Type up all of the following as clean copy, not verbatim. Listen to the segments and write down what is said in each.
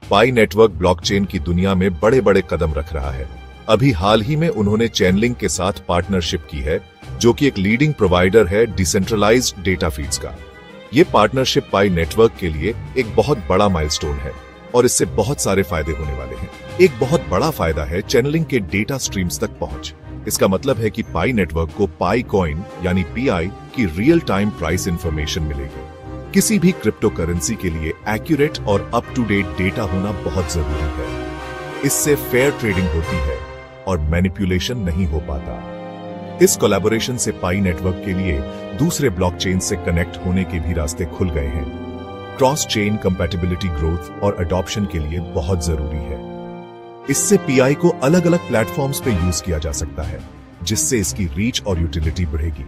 पाई network blockchain की दुनिया में बड़े बड़े कदम रख रहा है। अभी हाल ही में उन्होंने चेनलिंक के साथ पार्टनरशिप की है, जो कि एक लीडिंग प्रोवाइडर है डिसेंट्रलाइज्ड डेटा फीड्स का। ये पार्टनरशिप पाई नेटवर्क के लिए एक बहुत बड़ा माइलस्टोन है और इससे बहुत सारे फायदे होने वाले हैं। एक बहुत बड़ा फायदा है चेनलिंक के डेटा स्ट्रीम्स तक पहुंच। इसका मतलब है कि पाई नेटवर्क को पाई कॉइन यानी पीआई की रियल टाइम प्राइस इंफॉर्मेशन मिलेगी। किसी भी क्रिप्टो करेंसी के लिए एक्यूरेट और अप टू डेट डेटा होना बहुत जरूरी है। इससे फेयर ट्रेडिंग होती है और मैनिपुलेशन नहीं हो पाता। इस कोलैबोरेशन से पाई नेटवर्क के लिए दूसरे ब्लॉकचेन से कनेक्ट होने के भी रास्ते खुल गए हैं। क्रॉस चेन कंपैटिबिलिटी ग्रोथ और अडॉप्शन के लिए बहुत जरूरी है। इससे पीआई को अलग अलग प्लेटफॉर्म्स पे यूज किया जा सकता है, जिससे इसकी रीच और यूटिलिटी बढ़ेगी।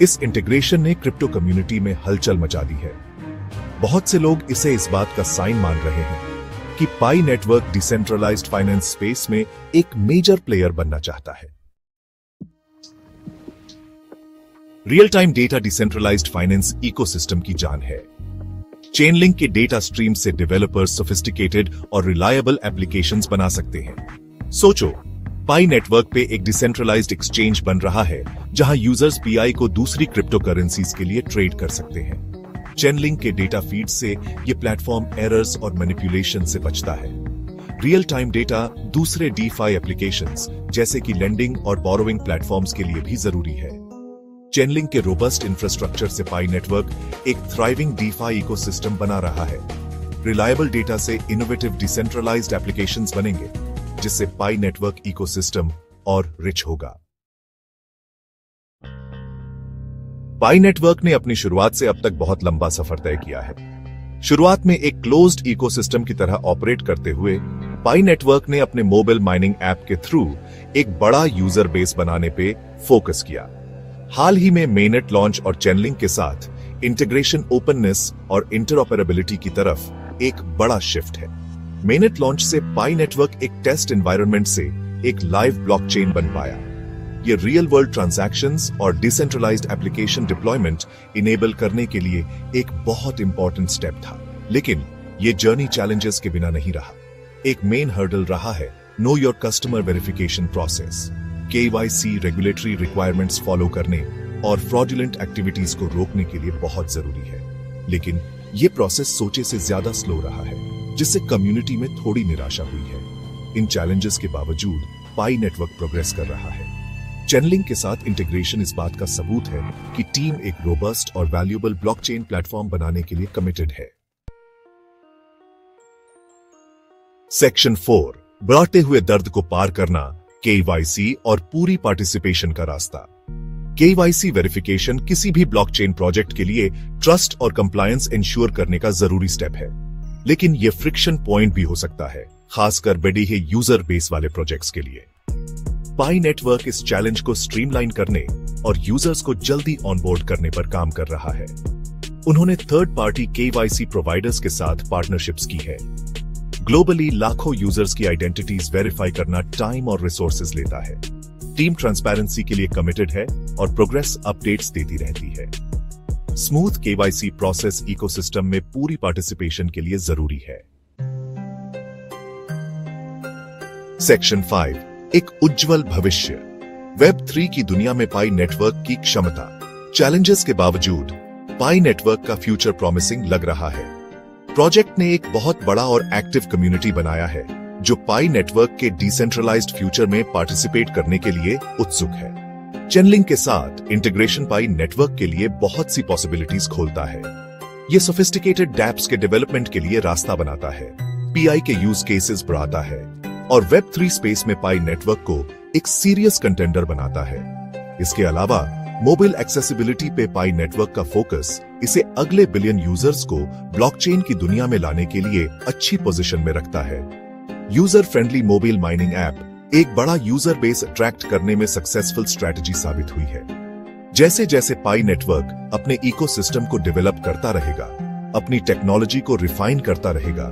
इस इंटीग्रेशन ने क्रिप्टो कम्युनिटी में हलचल मचा दी है। बहुत से लोग इसे इस बात का साइन मान रहे हैं कि Pi network decentralised finance space में एक मेजर प्लेयर बनना चाहता है। Real time data decentralised finance ecosystem की जान है। चेनलिंक के डेटा स्ट्रीम से डेवलपर्स सोफिस्टिकेटेड और रिलायबल एप्लीकेशंस बना सकते हैं। सोचो, पाई नेटवर्क पे एक डिसेंट्रलाइज्ड एक्सचेंज बन रहा है जहां यूजर्स पीआई को दूसरी क्रिप्टो करेंसीज के लिए ट्रेड कर सकते हैं। चेनलिंक के डेटा फीड से ये प्लेटफॉर्म एरर्स और मैनिपुलेशन से बचता है। रियल टाइम डेटा दूसरे डीफाई एप्लीकेशंस जैसे कि लेंडिंग और बोरोइंग प्लेटफॉर्म्स के लिए भी जरूरी है। चेनलिंक के रोबस्ट इंफ्रास्ट्रक्चर से पाई नेटवर्क एक थ्राइविंग डीफाई इकोसिस्टम बना रहा है। रिलायबल डेटा से इनोवेटिव डिसेंट्रलाइज्ड एप्लीकेशंस बनेंगे, जिससे पाई नेटवर्क इकोसिस्टम और रिच होगा। पाई नेटवर्क ने अपनी शुरुआत से अब तक बहुत लंबा सफर तय किया है। शुरुआत में एक क्लोज्ड इकोसिस्टम की तरह ऑपरेट करते हुए पाई नेटवर्क ने अपने मोबाइल माइनिंग ऐप के थ्रू एक बड़ा यूजर बेस बनाने पे फोकस किया। हाल ही में मेननेट लॉन्च और चेनलिंक के साथ इंटीग्रेशन ओपननेस और इंटरऑपरेबिलिटी की तरफ एक बड़ा शिफ्ट है। मेननेट लॉन्च से पाई नेटवर्क एक टेस्ट एनवायरनमेंट से एक लाइव ब्लॉकचेन बन पाया। ये रियल वर्ल्ड ट्रांजैक्शंस और डिसेंट्रलाइज्ड एप्लीकेशन डिप्लॉयमेंट इनेबल करने के लिए एक बहुत इंपॉर्टेंट स्टेप था। लेकिन ये जर्नी चैलेंजेस के बिना नहीं रहा। एक मेन हर्डल रहा है know your customer verification process. KYC regulatory requirements follow करने और फ्रॉडुलेंट एक्टिविटीज को रोकने के लिए बहुत जरूरी है। लेकिन यह प्रोसेस सोचे से ज्यादा स्लो रहा है, जिससे कम्युनिटी में थोड़ी निराशा हुई है। इन चैलेंजेस के बावजूद पाई नेटवर्क प्रोग्रेस कर रहा है। चेनलिंक के साथ इंटीग्रेशन इस बात का सबूत है कि टीम एक रोबस्ट और वैल्यूएबल ब्लॉकचेन प्लेटफॉर्म बनाने के लिए कमिटेड है। सेक्शन 4, बढ़ते हुए दर्द को पार करना, केवाईसी और पूरी पार्टिसिपेशन का रास्ता। केवाईसी वेरिफिकेशन किसी भी ब्लॉकचेन प्रोजेक्ट के लिए ट्रस्ट और कंप्लायंस इंश्योर करने का जरूरी स्टेप है, लेकिन यह फ्रिक्शन पॉइंट भी हो सकता है, खासकर बड़े ही यूजर बेस वाले प्रोजेक्ट्स के लिए। पाई नेटवर्क इस चैलेंज को स्ट्रीमलाइन करने और यूजर्स को जल्दी ऑनबोर्ड करने पर काम कर रहा है। उन्होंने थर्ड पार्टी केवाईसी प्रोवाइडर्स के साथ पार्टनरशिप्स की है। ग्लोबली लाखों यूजर्स की आइडेंटिटीज वेरीफाई करना टाइम और रिसोर्सेज लेता है। टीम ट्रांसपेरेंसी के लिए कमिटेड है और प्रोग्रेस अपडेट्स देती रहती है। स्मूथ केवाईसी प्रोसेस इकोसिस्टम में पूरी पार्टिसिपेशन के लिए जरूरी है। सेक्शन 5, एक उज्जवल भविष्य। वेब 3 की दुनिया में पाई नेटवर्क की क्षमता। चैलेंजेस के बावजूद पाई नेटवर्क का फ्यूचर प्रॉमिसिंग लग रहा है। प्रोजेक्ट ने एक बहुत बड़ा और एक्टिव कम्युनिटी बनाया है, जो पाई नेटवर्क के डिसेंट्रलाइज्ड फ्यूचर में पार्टिसिपेट करने के लिए उत्सुक है। चेनलिंक के साथ इंटीग्रेशन पाई नेटवर्क के लिए बहुत सी पॉसिबिलिटीज खोलता है। यह सोफिस्टिकेटेड डैप्स के डेवलपमेंट के लिए रास्ता बनाता है, पीआई के यूज केसेस बढ़ाता है और वेब 3 स्पेस में पाई नेटवर्क को एक सीरियस कंटेंडर बनाता है। इसके अलावा मोबाइल एक्सेसिबिलिटी पे पाई नेटवर्क का फोकस इसे अगले बिलियन यूजर्स को ब्लॉकचेन की दुनिया में लाने के लिए अच्छी पोजीशन में रखता है। User friendly mobile mining app एक बड़ा यूजर बेस अट्रैक्ट करने में सक्सेसफुल स्ट्रैटेजी साबित हुई है। जैसे जैसे पाई नेटवर्क अपने इकोसिस्टम को डेवलप करता रहेगा, अपनी टेक्नोलॉजी को रिफाइन करता रहेगा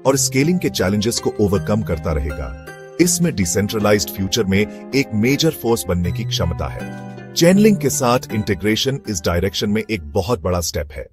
और स्केलिंग के चैलेंजेस को ओवरकम करता रहेगा, इसमें डिसेंट्रलाइज्ड फ्यूचर में एक मेजर फोर्स बनने की क्षमता है। चेनलिंक के साथ इंटीग्रेशन इस डायरेक्शन में एक बहुत बड़ा स्टेप है।